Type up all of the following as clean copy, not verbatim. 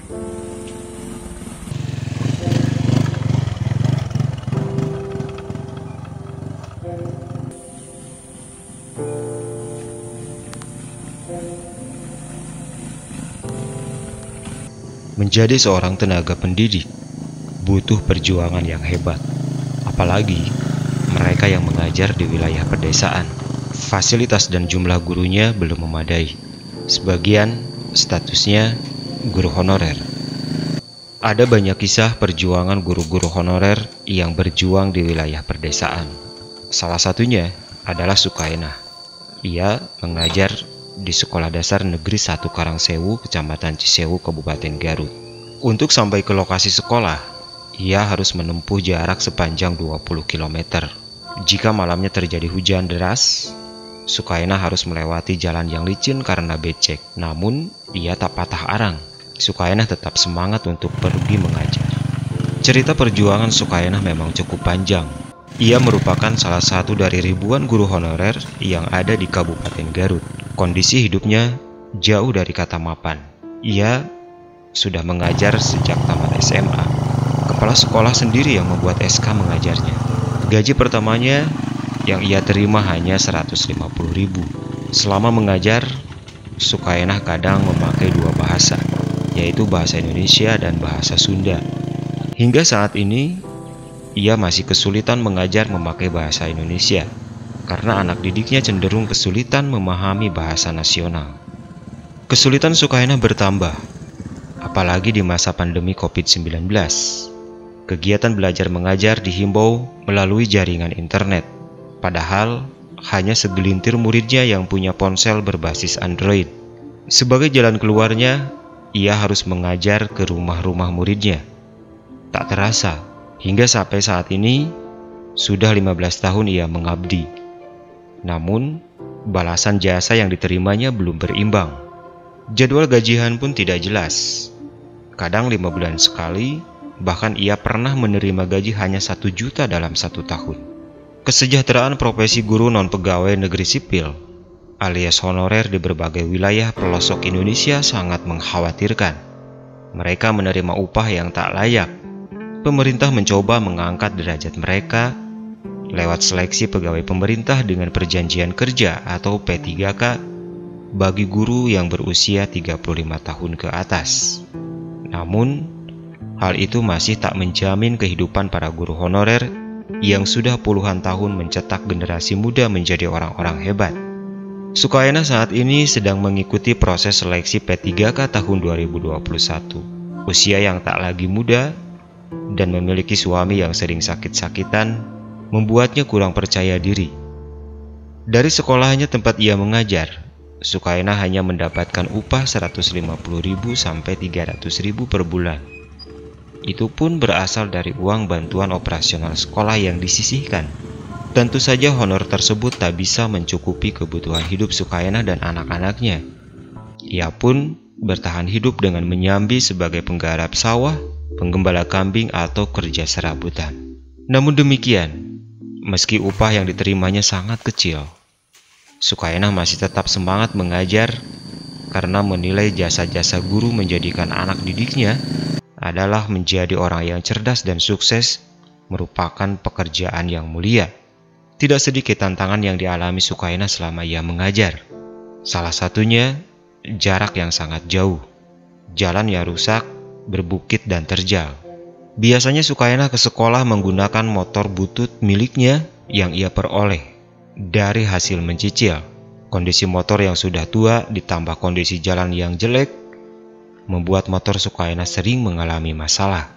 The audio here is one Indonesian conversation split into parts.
Menjadi seorang tenaga pendidik butuh perjuangan yang hebat, apalagi mereka yang mengajar di wilayah pedesaan. Fasilitas dan jumlah gurunya belum memadai. Sebagian statusnya guru honorer. Ada banyak kisah perjuangan guru-guru honorer yang berjuang di wilayah pedesaan. Salah satunya adalah Sukainah. Ia mengajar di Sekolah Dasar Negeri 1 Karangsewu, Kecamatan Cisewu, Kabupaten Garut. Untuk sampai ke lokasi sekolah, ia harus menempuh jarak sepanjang 20 km. Jika malamnya terjadi hujan deras, Sukainah harus melewati jalan yang licin karena becek. Namun, ia tak patah arang. Sukainah tetap semangat untuk pergi mengajar. Cerita perjuangan Sukainah memang cukup panjang. Ia merupakan salah satu dari ribuan guru honorer yang ada di Kabupaten Garut. Kondisi hidupnya jauh dari kata mapan. Ia sudah mengajar sejak tamat SMA. Kepala sekolah sendiri yang membuat SK mengajarnya. Gaji pertamanya yang ia terima hanya 150.000. Selama mengajar, Sukainah kadang memakai dua bahasa, yaitu bahasa Indonesia dan bahasa Sunda. Hingga saat ini, ia masih kesulitan mengajar memakai bahasa Indonesia, karena anak didiknya cenderung kesulitan memahami bahasa nasional. Kesulitan Sukainah bertambah, apalagi di masa pandemi COVID-19. Kegiatan belajar mengajar dihimbau melalui jaringan internet, padahal hanya segelintir muridnya yang punya ponsel berbasis Android. Sebagai jalan keluarnya, ia harus mengajar ke rumah-rumah muridnya. Tak terasa, hingga sampai saat ini, sudah 15 tahun ia mengabdi. Namun, balasan jasa yang diterimanya belum berimbang. Jadwal gajian pun tidak jelas. Kadang 5 bulan sekali, bahkan ia pernah menerima gaji hanya 1 juta dalam 1 tahun. Kesejahteraan profesi guru non-pegawai negeri sipil alias honorer di berbagai wilayah pelosok Indonesia sangat mengkhawatirkan. Mereka menerima upah yang tak layak. Pemerintah mencoba mengangkat derajat mereka lewat seleksi pegawai pemerintah dengan perjanjian kerja atau P3K bagi guru yang berusia 35 tahun ke atas. Namun, hal itu masih tak menjamin kehidupan para guru honorer yang sudah puluhan tahun mencetak generasi muda menjadi orang-orang hebat. Sukainah saat ini sedang mengikuti proses seleksi P3K tahun 2021. Usia yang tak lagi muda dan memiliki suami yang sering sakit-sakitan membuatnya kurang percaya diri. Dari sekolahnya tempat ia mengajar, Sukainah hanya mendapatkan upah 150.000 sampai 300.000 per bulan. Itu pun berasal dari uang bantuan operasional sekolah yang disisihkan. Tentu saja honor tersebut tak bisa mencukupi kebutuhan hidup Sukainah dan anak-anaknya. Ia pun bertahan hidup dengan menyambi sebagai penggarap sawah, penggembala kambing atau kerja serabutan. Namun demikian, meski upah yang diterimanya sangat kecil, Sukainah masih tetap semangat mengajar karena menilai jasa-jasa guru menjadikan anak didiknya adalah menjadi orang yang cerdas dan sukses merupakan pekerjaan yang mulia. Tidak sedikit tantangan yang dialami Sukainah selama ia mengajar. Salah satunya, jarak yang sangat jauh, jalan yang rusak, berbukit dan terjal. Biasanya Sukainah ke sekolah menggunakan motor butut miliknya yang ia peroleh dari hasil mencicil. Kondisi motor yang sudah tua ditambah kondisi jalan yang jelek membuat motor Sukainah sering mengalami masalah.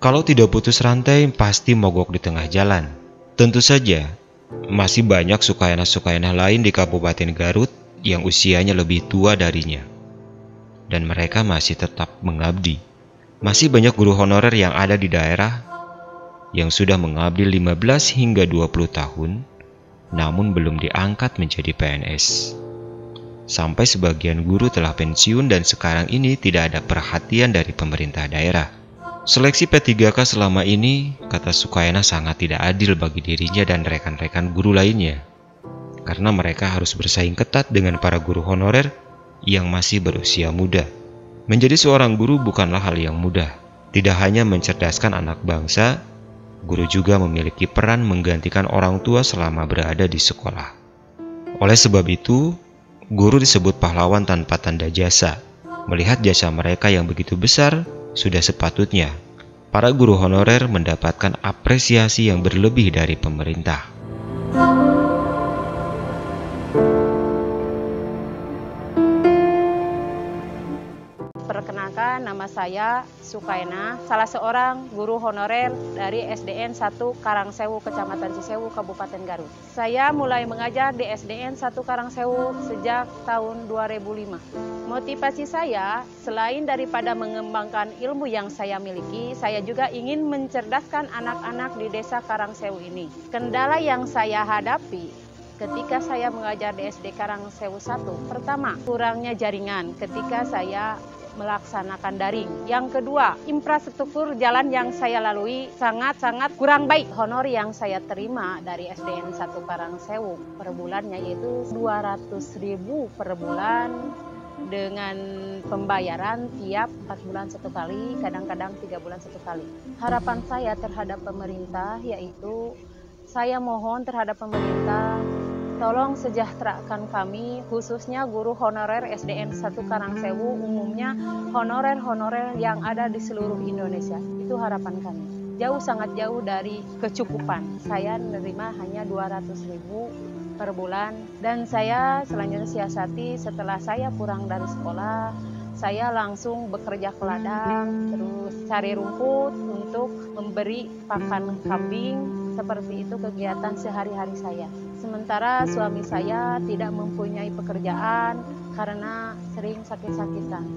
Kalau tidak putus rantai, pasti mogok di tengah jalan. Tentu saja, masih banyak Sukainah-Sukainah lain di Kabupaten Garut yang usianya lebih tua darinya, dan mereka masih tetap mengabdi. Masih banyak guru honorer yang ada di daerah yang sudah mengabdi 15 hingga 20 tahun, namun belum diangkat menjadi PNS. Sampai sebagian guru telah pensiun dan sekarang ini tidak ada perhatian dari pemerintah daerah. Seleksi P3K selama ini, kata Sukainah, sangat tidak adil bagi dirinya dan rekan-rekan guru lainnya, karena mereka harus bersaing ketat dengan para guru honorer yang masih berusia muda. Menjadi seorang guru bukanlah hal yang mudah. Tidak hanya mencerdaskan anak bangsa, guru juga memiliki peran menggantikan orang tua selama berada di sekolah. Oleh sebab itu, guru disebut pahlawan tanpa tanda jasa. Melihat jasa mereka yang begitu besar, sudah sepatutnya para guru honorer mendapatkan apresiasi yang berlebih dari pemerintah. Perkenalkan, nama saya Sukaina, salah seorang guru honorer dari SDN 1 Karangsewu, Kecamatan Cisewu, Kabupaten Garut. Saya mulai mengajar di SDN 1 Karangsewu sejak tahun 2005. Motivasi saya, selain daripada mengembangkan ilmu yang saya miliki, saya juga ingin mencerdaskan anak-anak di desa Karangsewu ini. Kendala yang saya hadapi ketika saya mengajar di SD Karangsewu 1, pertama, kurangnya jaringan ketika saya melaksanakan daring. Yang kedua, infrastruktur jalan yang saya lalui sangat-sangat kurang baik. Honor yang saya terima dari SDN 1 Karangsewu per bulannya yaitu 200.000 per bulan dengan pembayaran tiap 4 bulan satu kali, kadang-kadang 3 bulan satu kali. Harapan saya terhadap pemerintah yaitu saya mohon terhadap pemerintah tolong sejahterakan kami, khususnya guru honorer SDN 1 Karangsewu, umumnya honorer-honorer yang ada di seluruh Indonesia. Itu harapan kami. Jauh, sangat jauh dari kecukupan. Saya menerima hanya 200.000 per bulan. Dan saya selanjutnya siasati setelah saya pulang dari sekolah, saya langsung bekerja ke ladang, terus cari rumput untuk memberi pakan kambing. Seperti itu kegiatan sehari-hari saya. Sementara suami saya tidak mempunyai pekerjaan karena sering sakit-sakitan.